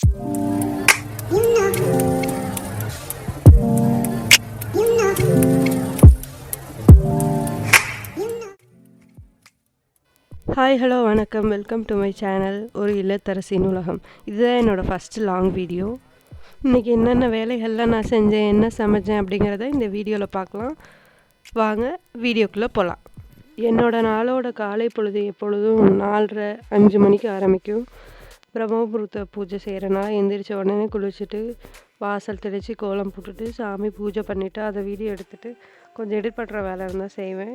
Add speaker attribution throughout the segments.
Speaker 1: Hi hello வணக்கம், welcome to my channel ஒரு இல்லத்தரசின் உலகம். இதுதான் என்னோடய ஃபஸ்ட்டு லாங் வீடியோ. இன்றைக்கி என்னென்ன வேலைகள்லாம் நான் செஞ்சேன், என்ன சமைச்சேன் அப்படிங்கிறத இந்த வீடியோவில் பார்க்கலாம். வாங்க வீடியோக்குள்ளே போகலாம். என்னோடய நாளோட காலை பொழுது எப்பொழுதும் 4:30 5 மணிக்கு ஆரம்பிக்கும். பிரம்மபுரத்தை பூஜை செய்கிறேன்னா எந்திரிச்ச உடனே குளிச்சுட்டு வாசல் தெளித்து கோலம் போட்டுட்டு சாமி பூஜை பண்ணிவிட்டு அதை வீடியோ எடுத்துகிட்டு கொஞ்சம் எடிட் பண்ணுற வேலை இருந்தால் செய்வேன்.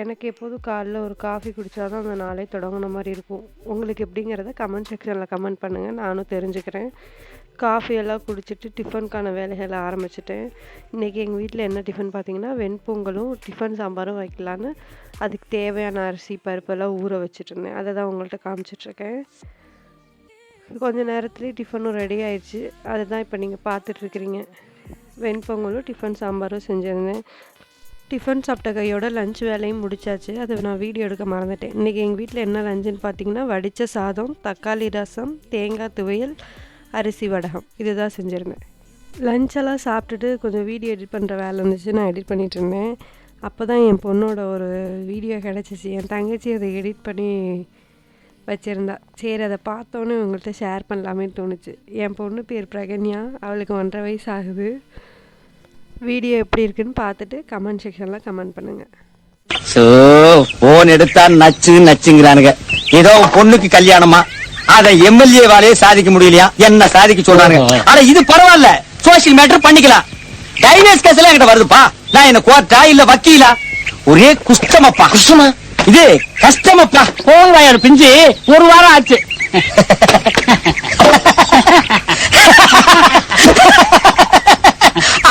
Speaker 1: எனக்கு எப்போதும் காலைல ஒரு காஃபி குடித்தா தான் அந்த நாளே தொடங்கின மாதிரி இருக்கும். உங்களுக்கு எப்படிங்கிறத கமெண்ட் செக்ஷனில் கமெண்ட் பண்ணுங்கள், நானும் தெரிஞ்சுக்கிறேன். காஃபியெல்லாம் குடிச்சிட்டு டிஃபனுக்கான வேலைகளை ஆரம்பிச்சிட்டேன். இன்றைக்கி எங்கள் வீட்டில் என்ன டிஃபன் பார்த்திங்கன்னா வெண்பொங்கலும் டிஃபன் சாம்பாரும் வைக்கலான்னு அதுக்கு தேவையான அரிசி பருப்பெல்லாம் ஊற வச்சுட்ருந்தேன். அதை தான் உங்கள்கிட்ட காமிச்சிட்ருக்கேன். கொஞ்சம் நேரத்துலேயே டிஃபனும் ரெடி ஆயிடுச்சு. அதை தான் இப்போ நீங்கள் பார்த்துட்ருக்குறீங்க. வெண்பொங்கலும் டிஃபன் சாம்பாரும் செஞ்சுருந்தேன். டிஃபன் சாப்பிட்ட கையோட லஞ்ச் வேலையும் முடிச்சாச்சு. அதை நான் வீடியோ எடுக்க மறந்துட்டேன். இன்றைக்கி எங்கள் வீட்டில் என்ன லஞ்சுன்னு பார்த்தீங்கன்னா வடித்த சாதம், தக்காளி ரசம், தேங்காய் துவையல், அரிசி வடகம் இது தான் செஞ்சுருந்தேன். லஞ்செல்லாம் சாப்பிட்டுட்டு கொஞ்சம் வீடியோ எடிட் பண்ணுற வேலை இருந்துச்சு, நான் எடிட் பண்ணிகிட்டு இருந்தேன். அப்போ தான் என் பொண்ணோட ஒரு வீடியோ கிடச்சிச்சு. என் தங்கச்சி அதை எடிட் பண்ணி வச்சுருந்தா. சரி, அதை பார்த்தோன்னே உங்கள்கிட்ட ஷேர் பண்ணலாமேன்னு தோணுச்சு. என் பொண்ணு பேர் பிரகன்யா, அவளுக்கு 1.5 வயசு ஆகுது. வீடியோ எப்படி இருக்குன்னு பார்த்துட்டு கமெண்ட் செக்ஷனில் கமெண்ட் பண்ணுங்கள்.
Speaker 2: ஸோ போன் எடுத்தா நச்சுங்கிறானுங்க. ஏதோ பொண்ணுக்கு கல்யாணமா, அதை எம்எல்ஏ வாலையே சாதிக்க முடியலையா, என்ன சாதிக்க சொல்றாங்க. ஆனா இது பரவாயில்ல, சோசியல் மேட்டர் பண்ணிக்கலாம். டைவர்ஸ் கேஸ் எல்லாம் என்கிட்ட வருதுப்பா. நான் என்ன கோர்ட்டா இல்ல வக்கீலா? ஒரே குஷ்டமப்பா. குஷ்டமா? இது கஷ்டமப்பா. போன் வாயாரு பிஞ்சு 1 வாரம் ஆச்சு.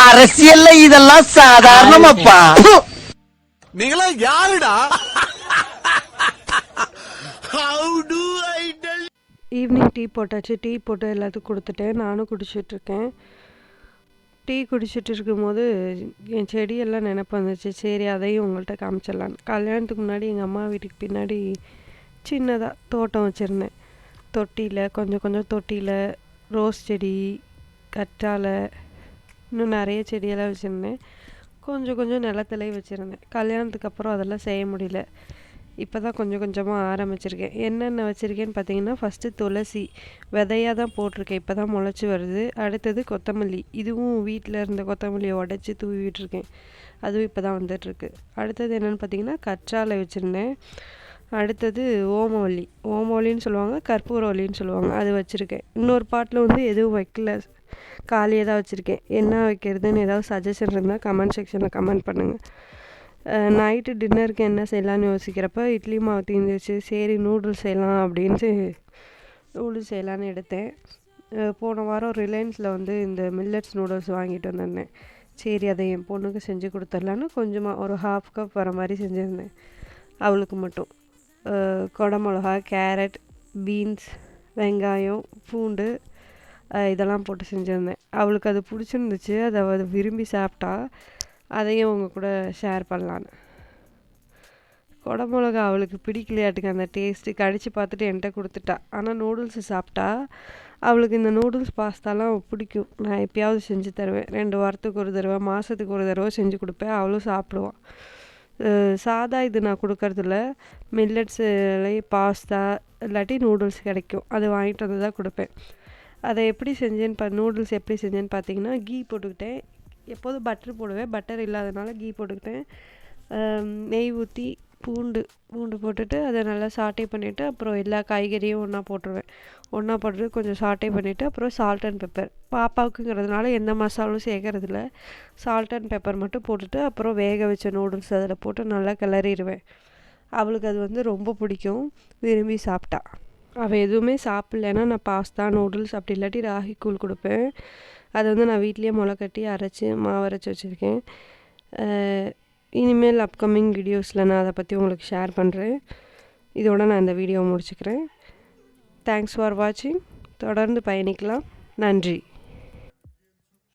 Speaker 2: அரசியல்ல இதெல்லாம் சாதாரணமாப்பா.
Speaker 3: நீங்களா யாருடா?
Speaker 1: ஈவினிங் டீ போட்டாச்சு. டீ போட்டு எல்லாத்துக்கும் கொடுத்துட்டேன். நானும் குடிச்சிட்ருக்கேன். டீ குடிச்சிட்டு இருக்கும்போது என் செடியெல்லாம் நினப்பு வந்துச்சு. சரி, அதையும் உங்கள்கிட்ட காமிச்சிடலான்னு. கல்யாணத்துக்கு முன்னாடி எங்கள் அம்மா வீட்டுக்கு பின்னாடி சின்னதாக தோட்டம் வச்சுருந்தேன். தொட்டியில் கொஞ்சம் தொட்டியில் ரோஸ் செடி, கற்றாழை, இன்னும் நிறைய செடியெல்லாம் வச்சுருந்தேன். கொஞ்சம் நிலத்துலேயே வச்சுருந்தேன். கல்யாணத்துக்கு அப்புறம் அதெல்லாம் செய்ய முடியல. இப்போ தான் கொஞ்சமாக ஆரம்பிச்சிருக்கேன். என்னென்ன வச்சுருக்கேன்னு பார்த்தீங்கன்னா, ஃபஸ்ட்டு துளசி விதையாக தான் போட்டிருக்கேன், இப்போ தான் முளைச்சி வருது. அடுத்தது கொத்தமல்லி, இதுவும் வீட்டில் இருந்த கொத்தமல்லியை உடச்சி தூவி விட்டுருக்கேன், அதுவும் இப்போ தான் வந்துட்டுருக்கு. அடுத்தது என்னென்னு பார்த்தீங்கன்னா கற்றாழை வச்சுருந்தேன். அடுத்தது ஓமவல்லின்னு சொல்லுவாங்க, கற்பூரவல்லின்னு சொல்லுவாங்க, அது வச்சுருக்கேன். இன்னொரு பாட்டில் வந்து எதுவும் வைக்கல, காலியாக தான் வச்சுருக்கேன். என்ன வைக்கிறதுன்னு ஏதாவது சஜஷன் இருந்தால் கமெண்ட் செக்ஷனில் கமெண்ட் பண்ணுங்கள். நைட்டு டின்னருக்கு என்ன செய்யலான்னு யோசிக்கிறப்ப இட்லி மாவு தீர்ந்துச்சு. சரி, நூடுல்ஸ் செய்யலாம் அப்படின்ட்டு நூடுல்ஸ் செய்யலான்னு எடுத்தேன். போன வாரம் ரிலையன்ஸில் வந்து இந்த மில்லட்ஸ் நூடுல்ஸ் வாங்கிட்டு வந்திருந்தேன். சரி, அதை என் பொண்ணுக்கு செஞ்சு கொடுத்துடலான்னு கொஞ்சமாக ஒரு 1/2 கப் வர மாதிரி செஞ்சுருந்தேன். அவளுக்கு மட்டும் குடமிளகா, கேரட், பீன்ஸ், வெங்காயம், பூண்டு இதெல்லாம் போட்டு செஞ்சுருந்தேன். அவளுக்கு அது பிடிச்சிருந்துச்சு, அதை விரும்பி சாப்பிட்டா. அதையும் அவங்க கூட ஷேர் பண்ணலான்னு. குடமிளகா அவளுக்கு பிடிக்கலையாட்டுக்கு அந்த டேஸ்ட்டு. கடித்து பார்த்துட்டு என்கிட்ட கொடுத்துட்டா. ஆனால் நூடுல்ஸு சாப்பிட்டா. அவளுக்கு இந்த நூடுல்ஸ் பாஸ்தாலாம் பிடிக்கும். நான் எப்போயாவது செஞ்சு தருவேன். 2 வாரத்துக்கு ஒரு தடவை, மாதத்துக்கு ஒரு தடவை செஞ்சு கொடுப்பேன். அவளும் சாப்பிடுவான். சாதா இது நான் கொடுக்கறதில்ல. மில்லட்ஸ்லேயே பாஸ்தா இல்லாட்டி நூடுல்ஸ் கிடைக்கும், அது வாங்கிட்டு வந்து தான் கொடுப்பேன். அதை எப்படி செஞ்சேன்னு நூடுல்ஸ் எப்படி செஞ்சேன்னு பார்த்தீங்கன்னா, கீ போட்டுக்கிட்டேன். எப்போதும் பட்டர் போடுவேன், பட்டர் இல்லாதனால கீ போட்டுக்கிட்டேன். நெய் ஊற்றி பூண்டு போட்டுட்டு அதை நல்லா சாட்டே பண்ணிவிட்டு அப்புறம் எல்லா காய்கறியும் ஒன்றா போட்டுட்டு கொஞ்சம் சாட்டே பண்ணிவிட்டு அப்புறம் சால்ட் அண்ட் பெப்பர், பாப்பாவுக்குங்கிறதுனால எந்த மசாலும் சேர்க்கறதில்ல, சால்ட் அண்ட் பெப்பர் மட்டும் போட்டுட்டு அப்புறம் வேக வச்ச நூடுல்ஸ் அதில் போட்டு நல்லா கிளறிடுவேன். அவளுக்கு அது வந்து ரொம்ப பிடிக்கும், விரும்பி சாப்பிட்டா. அவள் எதுவுமே சாப்பிட்லன்னா நான் பாஸ்தா, நூடுல்ஸ் அப்படி இல்லாட்டி ராகி கூழ் கொடுப்பேன். அதை வந்து நான் வீட்லேயே முளைக்கட்டி மாவு அரைச்சி வச்சுருக்கேன். இனிமேல் அப்கமிங் வீடியோஸில் நான் அதை பற்றி உங்களுக்கு ஷேர் பண்ணுறேன். இதோட நான் இந்த வீடியோவை முடிச்சுக்கிறேன். தேங்க்ஸ் ஃபார் வாட்சிங். தொடர்ந்து பயணிக்கலாம். நன்றி.